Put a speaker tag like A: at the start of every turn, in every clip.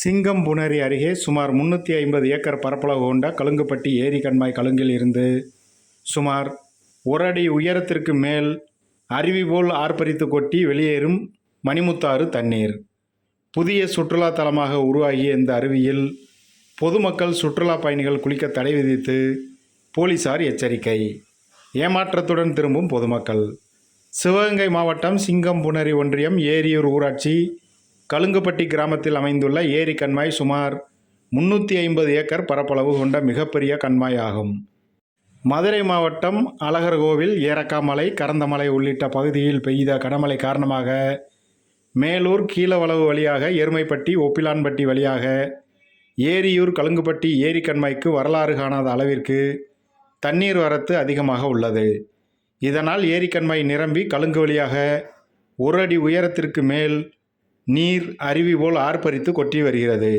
A: சிங்கம்புணரி அருகே சுமார் 350 ஏக்கர் பரப்பளவு கொண்ட கழுங்குப்பட்டி ஏரி கண்மாய் கழுங்கில் இருந்து சுமார் 1 அடி உயரத்திற்கு மேல் அருவி போல் ஆர்ப்பரித்து கொட்டி வெளியேறும் மணிமுத்தாறு தண்ணீர். புதிய சுற்றுலா தலமாக உருவாகிய இந்த அருவியில் பொதுமக்கள் சுற்றுலா பயணிகள் குளிக்க தடை விதித்து போலீசார் எச்சரிக்கை. ஏமாற்றத்துடன் திரும்பும் பொதுமக்கள். சிவகங்கை மாவட்டம் சிங்கம்புணரி ஒன்றியம் ஏரியூர் ஊராட்சி கழுங்குப்பட்டி கிராமத்தில் அமைந்துள்ள ஏரி கண்மாய் சுமார் 350 ஏக்கர் பரப்பளவு கொண்ட மிகப்பெரிய கண்மாய் ஆகும். மதுரை மாவட்டம் அழகர்கோவில், ஏரக்காமலை, கரந்தமலை உள்ளிட்ட பகுதியில் பெய்த கனமழை காரணமாக மேலூர், கீழவளவு வழியாக எருமைப்பட்டி, ஒப்பிலான்பட்டி வழியாக ஏரியூர் கழுங்குப்பட்டி ஏரி கண்மாய்க்கு வரலாறு காணாத அளவிற்கு தண்ணீர் வரத்து அதிகமாக உள்ளது. இதனால் ஏரி கண்மாய் நிரம்பி கழுங்கு வழியாக 1 அடி உயரத்திற்கு மேல் நீர் அருவி போல் ஆர்ப்பரித்து கொட்டி வருகிறது.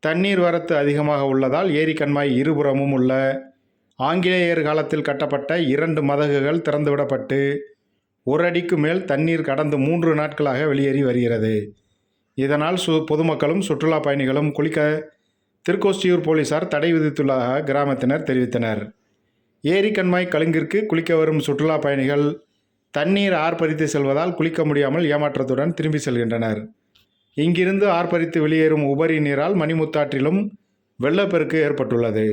A: தண்ணீர் வரத்து அதிகமாக உள்ளதால் ஏரி கண்மாய் இருபுறமும் உள்ள ஆங்கிலேயர் காலத்தில் கட்டப்பட்ட 2 மதகுகள் திறந்துவிடப்பட்டு 1 அடிக்கு மேல் தண்ணீர் கடந்து 3 நாட்களாக வெளியேறி வருகிறது. இதனால் பொதுமக்களும் சுற்றுலா பயணிகளும் குளிக்க திருக்கோஷ்டியூர் போலீசார் தடை விதித்துள்ளதாக கிராமத்தினர் தெரிவித்தனர். ஏரி கண்மாய் கழுங்கிற்கு குளிக்க வரும் சுற்றுலா பயணிகள் தண்ணீர் ஆர்ப்பரித்து செல்வதால் குளிக்க முடியாமல் ஏமாற்றத்துடன் திரும்பி செல்கின்றனர். இங்கிருந்து ஆர்ப்பரித்து வெளியேறும் உபரி நீரால் மணிமுத்தாற்றிலும் வெள்ளப்பெருக்கு ஏற்பட்டுள்ளது.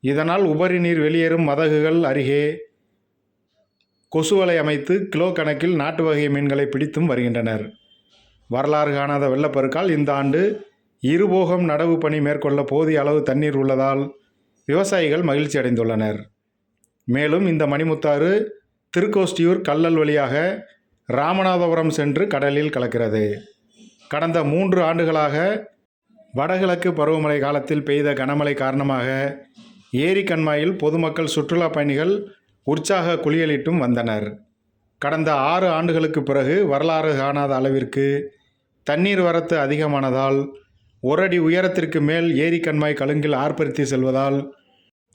A: இதனால் உபரி நீர் வெளியேறும் மதகுகள் அருகே கொசுவலை அமைத்து கிலோ கணக்கில் நாட்டு வகை மீன்களை பிடித்தும் வருகின்றனர். வரலாறு காணாத வெள்ளப்பெருக்கால் இந்த ஆண்டு இருபோகம் நடவு பணி மேற்கொள்ள போதிய அளவு தண்ணீர் உள்ளதால் விவசாயிகள் மகிழ்ச்சி அடைந்துள்ளனர். மேலும் இந்த மணிமுத்தாறு திருக்கோஷ்டியூர் கல்லல் வழியாக ராமநாதபுரம் சென்று கடலில் கலக்கிறது. கடந்த 3 ஆண்டுகளாக வடகிழக்கு பருவமழை காலத்தில் பெய்த கனமழை காரணமாக ஏரி கண்மாயில் பொதுமக்கள் சுற்றுலா பயணிகள் உற்சாக குளியலிட்டும் வந்தனர். கடந்த 6 ஆண்டுகளுக்கு பிறகு வரலாறு காணாத அளவிற்கு தண்ணீர் வரத்து அதிகமானதால் 1 அடி உயரத்திற்கு மேல் ஏரி கண்மாய் கழுங்கில் ஆர்ப்பரித்து செல்வதால்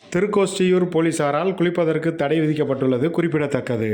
A: திருக்கோஷ்டியூர் போலீசாரால் குளிப்பதற்கு தடை விதிக்கப்பட்டுள்ளது குறிப்பிடத்தக்கது.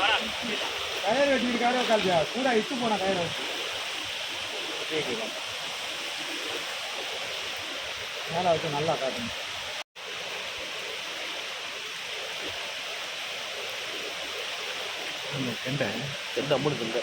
A: கயிறு வெட்டிருக்காரோ காலியா கூட இட்டு போன கயிறு மேலே வச்சு நல்லா காட்டணும். கெண்டை
B: கெண்டை அம்மனு கெண்டை